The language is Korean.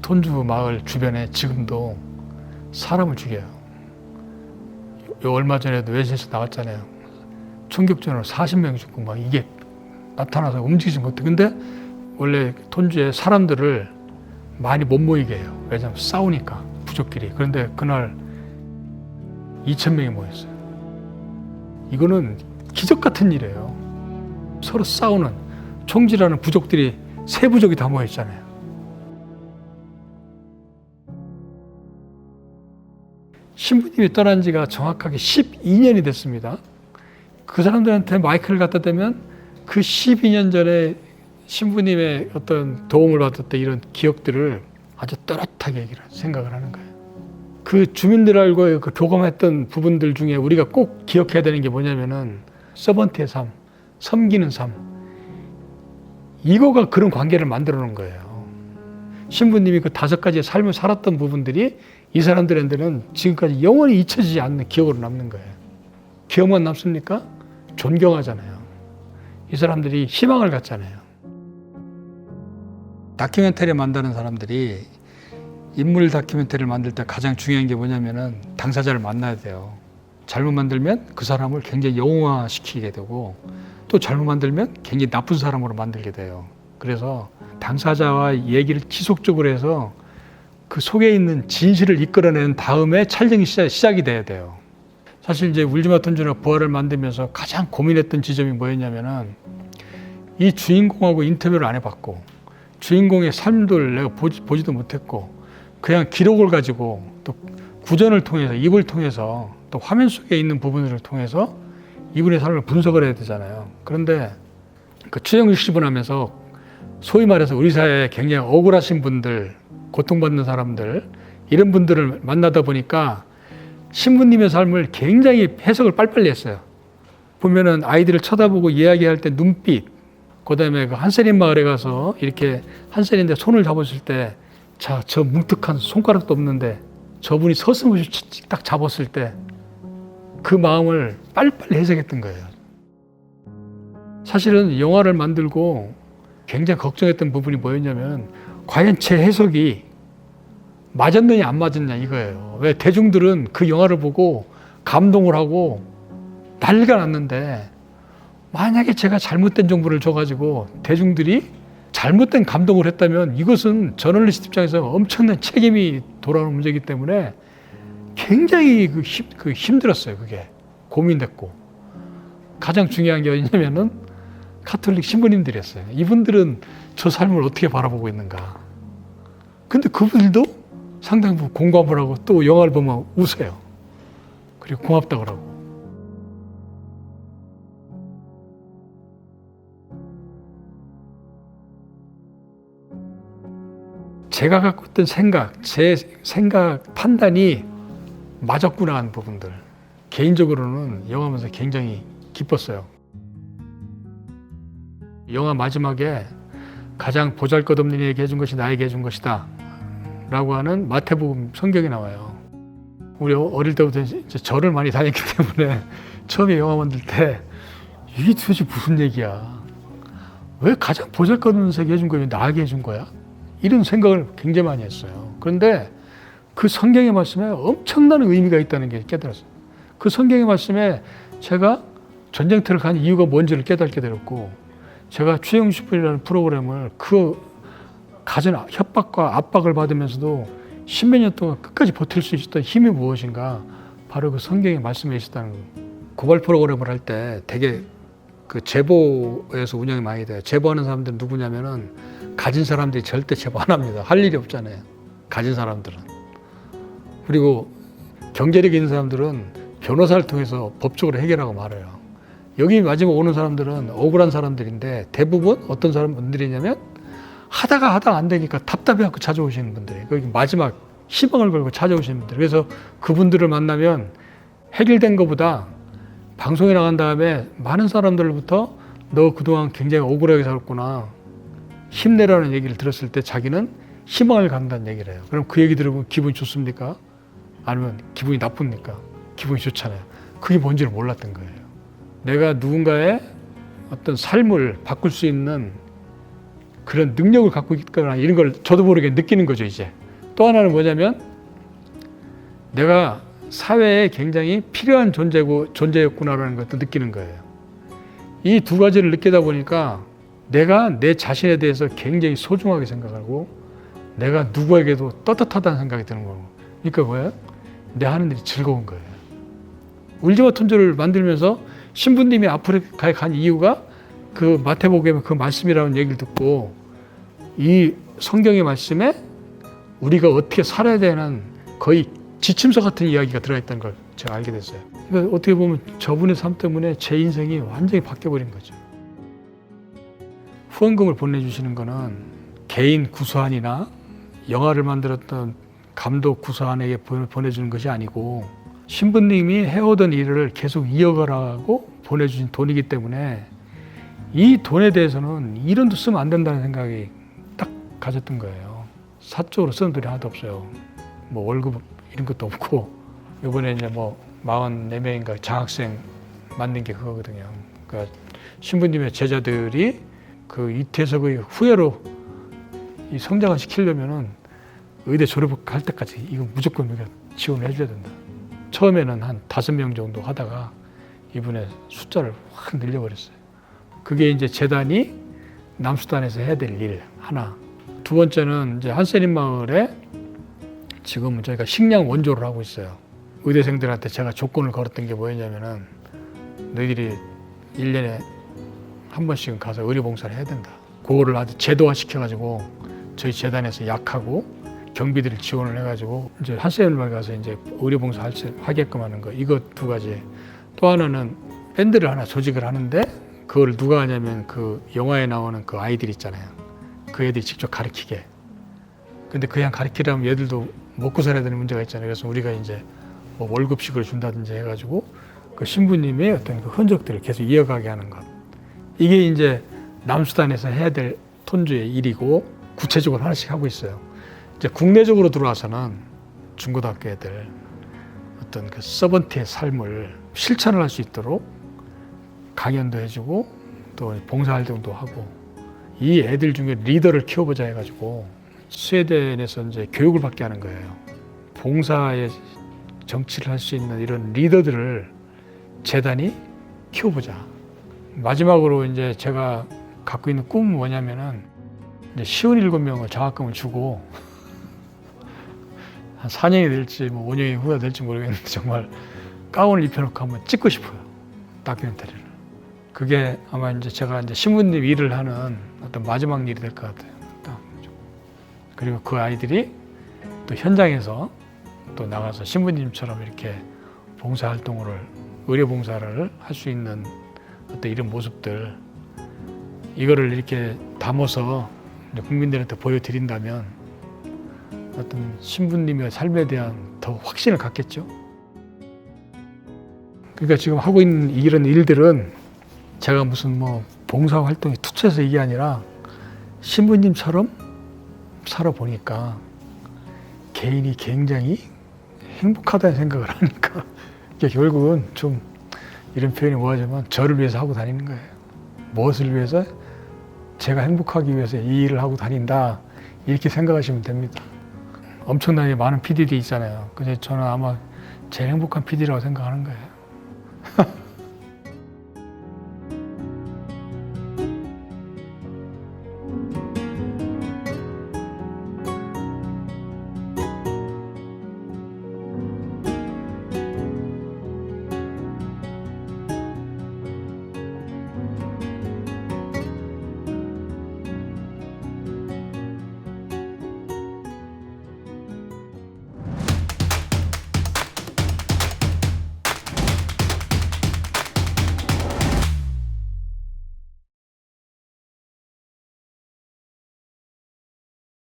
톤주 마을 주변에 지금도 사람을 죽여요. 얼마 전에도 외신에서 나왔잖아요. 총격전으로 40명 죽고 막 이게 나타나서 움직이지 못해. 근데 원래 톤주에 사람들을 많이 못 모이게 해요. 왜냐하면 싸우니까 부족끼리. 그런데 그날 2,000명이 모였어요. 이거는 기적 같은 일이에요. 서로 싸우는 총질하는 부족들이 세 부족이 다 모였잖아요. 신부님이 떠난 지가 정확하게 12년이 됐습니다. 그 사람들한테 마이크를 갖다 대면 그 12년 전에 신부님의 어떤 도움을 받았던 이런 기억들을 아주 또렷하게 생각을 하는 거예요. 그 주민들하고 그 교감했던 부분들 중에 우리가 꼭 기억해야 되는 게 뭐냐면은 서번트의 삶, 섬기는 삶. 이거가 그런 관계를 만들어 놓은 거예요. 신부님이 그 5가지의 삶을 살았던 부분들이 이 사람들한테는 지금까지 영원히 잊혀지지 않는 기억으로 남는 거예요. 기억만 남습니까? 존경하잖아요. 이 사람들이 희망을 갖잖아요. 다큐멘터리 만드는 사람들이 인물 다큐멘터리를 만들 때 가장 중요한 게 뭐냐면은 당사자를 만나야 돼요. 잘못 만들면 그 사람을 굉장히 영웅화시키게 되고 또 잘못 만들면 굉장히 나쁜 사람으로 만들게 돼요. 그래서 당사자와 얘기를 지속적으로 해서 그 속에 있는 진실을 이끌어낸 다음에 촬영이 시작이 돼야 돼요. 사실 이제 울지마 톤주나 부활을 만들면서 가장 고민했던 지점이 뭐였냐면은 이 주인공하고 인터뷰를 안 해봤고 주인공의 삶들 내가 보지도 못했고 그냥 기록을 가지고 또 구전을 통해서 입을 통해서 또 화면 속에 있는 부분을 통해서 이분의 삶을 분석을 해야 되잖아요. 그런데 그 추정 60분 하면서 소위 말해서 우리 사회에 굉장히 억울하신 분들, 고통받는 사람들 이런 분들을 만나다 보니까 신부님의 삶을 굉장히 해석을 빨리빨리 했어요. 보면은 아이들을 쳐다보고 이야기할 때 눈빛, 그 다음에 그 한세린 마을에 가서 이렇게 한세린데 손을 잡았을 때 자, 저 뭉툭한 손가락도 없는데 저분이 서슴없이 딱 잡았을 때 그 마음을 빨리빨리 해석했던 거예요. 사실은 영화를 만들고 굉장히 걱정했던 부분이 뭐였냐면 과연 제 해석이 맞았느냐 안 맞았냐 이거예요. 왜 대중들은 그 영화를 보고 감동을 하고 난리가 났는데 만약에 제가 잘못된 정보를 줘가지고 대중들이 잘못된 감동을 했다면 이것은 저널리스트 입장에서 엄청난 책임이 돌아오는 문제이기 때문에 굉장히 힘들었어요. 그게 고민됐고 가장 중요한 게 뭐냐면은 가톨릭 신부님들이었어요. 이분들은 저 삶을 어떻게 바라보고 있는가. 근데 그분들도 상당히 공감을 하고 또 영화를 보면 웃어요. 그리고 고맙다고 그러고. 제가 갖고 있던 생각, 제 생각, 판단이 맞았구나 하는 부분들. 개인적으로는 영화 보면서 굉장히 기뻤어요. 영화 마지막에 가장 보잘것없는 이에게 해준 것이 나에게 해준 것이다 라고 하는 마태복음 성경이 나와요. 우리 어릴 때부터 이제 절을 많이 다녔기 때문에 처음에 영화 만들 때 이게 도대체 무슨 얘기야. 왜 가장 보잘것없는 세계 해준 거야? 나에게 해준 거야? 이런 생각을 굉장히 많이 했어요. 그런데 그 성경의 말씀에 엄청난 의미가 있다는 게 깨달았어요. 그 성경의 말씀에 제가 전쟁터를 간 이유가 뭔지를 깨닫게 되었고 제가 추영슈플이라는 프로그램을 그 가진 협박과 압박을 받으면서도 십몇 년 동안 끝까지 버틸 수 있었던 힘이 무엇인가 바로 그 성경의 말씀에 있었다는 거예요. 고발 프로그램을 할 때 되게 그 제보에서 운영이 많이 돼요. 제보하는 사람들은 누구냐면은 가진 사람들이 절대 제보 안 합니다. 할 일이 없잖아요. 가진 사람들은. 그리고 경제력이 있는 사람들은 변호사를 통해서 법적으로 해결하고 말아요. 여기 마지막 오는 사람들은 억울한 사람들인데 대부분 어떤 사람들이냐면 하다가 안 되니까 답답해갖고 찾아오시는 분들이에요. 거기 마지막 희망을 걸고 찾아오시는 분들. 그래서 그분들을 만나면 해결된 것보다 방송에 나간 다음에 많은 사람들로부터 너 그동안 굉장히 억울하게 살았구나. 힘내라는 얘기를 들었을 때 자기는 희망을 갖는다는 얘기를 해요. 그럼 그 얘기 들으면 기분이 좋습니까? 아니면 기분이 나쁩니까? 기분이 좋잖아요. 그게 뭔지를 몰랐던 거예요. 내가 누군가의 어떤 삶을 바꿀 수 있는 그런 능력을 갖고 있거나 이런 걸 저도 모르게 느끼는 거죠, 이제. 또 하나는 뭐냐면 내가 사회에 굉장히 필요한 존재였구나라는 것도 느끼는 거예요. 이 두 가지를 느끼다 보니까 내가 내 자신에 대해서 굉장히 소중하게 생각하고 내가 누구에게도 떳떳하다는 생각이 드는 거고. 그러니까 뭐예요? 내 하는 일이 즐거운 거예요. 울지마 톤주를 만들면서 신부님이 아프리카에 간 이유가 그 마태복음의 그 말씀이라는 얘기를 듣고 이 성경의 말씀에 우리가 어떻게 살아야 되는 거의 지침서 같은 이야기가 들어가 있다는 걸 제가 알게 됐어요. 그러니까 어떻게 보면 저분의 삶 때문에 제 인생이 완전히 바뀌어버린 거죠. 후원금을 보내주시는 거는 개인 구수한이나 영화를 만들었던 감독 구수한에게 보내주는 것이 아니고 신부님이 해오던 일을 계속 이어가라고 보내주신 돈이기 때문에 이 돈에 대해서는 이런 돈 쓰면 안 된다는 생각이 딱 가졌던 거예요. 사적으로 쓰는 돈이 하나도 없어요. 뭐 월급 이런 것도 없고 이번에 이제 뭐 44명인가 장학생 만든 게 그거거든요. 그러니까 신부님의 제자들이 그 이태석의 후예로 이 성장을 시키려면은 의대 졸업할 때까지 이거 무조건 우리가 지원을 해줘야 된다. 처음에는 한 5명 정도 하다가 이번에 숫자를 확 늘려버렸어요. 그게 이제 재단이 남수단에서 해야 될 일 하나. 두 번째는 이제 한세림 마을에 지금 저희가 식량 원조를 하고 있어요. 의대생들한테 제가 조건을 걸었던 게 뭐였냐면은 너희들이 1년에 한 번씩은 가서 의료봉사를 해야 된다. 그거를 아주 제도화 시켜가지고 저희 재단에서 약하고 경비들을 지원을 해가지고 이제 한세림 마을 가서 이제 의료봉사 하게끔 하는 거. 이거 두 가지. 또 하나는 밴드를 하나 조직을 하는데 그걸 누가 하냐면 그 영화에 나오는 그 아이들 있잖아요. 그 애들이 직접 가르치게. 근데 그냥 가르치려면 얘들도 먹고 살아야 되는 문제가 있잖아요. 그래서 우리가 이제 뭐 월급식을 준다든지 해가지고 그 신부님의 어떤 그 흔적들을 계속 이어가게 하는 것. 이게 이제 남수단에서 해야 될 톤주의 일이고 구체적으로 하나씩 하고 있어요. 이제 국내적으로 들어와서는 중고등학교 애들 어떤 그 서번트의 삶을 실천을 할 수 있도록 강연도 해주고 또 봉사활동도 하고 이 애들 중에 리더를 키워보자 해가지고 스웨덴에서 이제 교육을 받게 하는 거예요. 봉사의 정치를 할 수 있는 이런 리더들을 재단이 키워보자. 마지막으로 이제 제가 갖고 있는 꿈은 뭐냐면은 이제 57명을 장학금을 주고 한 4년이 될지 뭐 5년이 후가 될지 모르겠는데 정말 가운을 입혀놓고 한번 찍고 싶어요. 다큐멘터리를. 그게 아마 이제 제가 이제 신부님 일을 하는 어떤 마지막 일이 될 것 같아요. 그리고 그 아이들이 또 현장에서 또 나가서 신부님처럼 이렇게 봉사활동을, 의료봉사를 할 수 있는 어떤 이런 모습들, 이거를 이렇게 담아서 국민들한테 보여드린다면 어떤 신부님의 삶에 대한 더 확신을 갖겠죠. 그러니까 지금 하고 있는 이런 일들은 제가 무슨 뭐 봉사활동에 투철해서 이게 아니라 신부님처럼 살아보니까 개인이 굉장히 행복하다는 생각을 하니까 이게 결국은 좀 이런 표현이 뭐하지만 저를 위해서 하고 다니는 거예요. 무엇을 위해서? 제가 행복하기 위해서 이 일을 하고 다닌다, 이렇게 생각하시면 됩니다. 엄청나게 많은 PD들이 있잖아요. 근데 저는 아마 제일 행복한 PD라고 생각하는 거예요.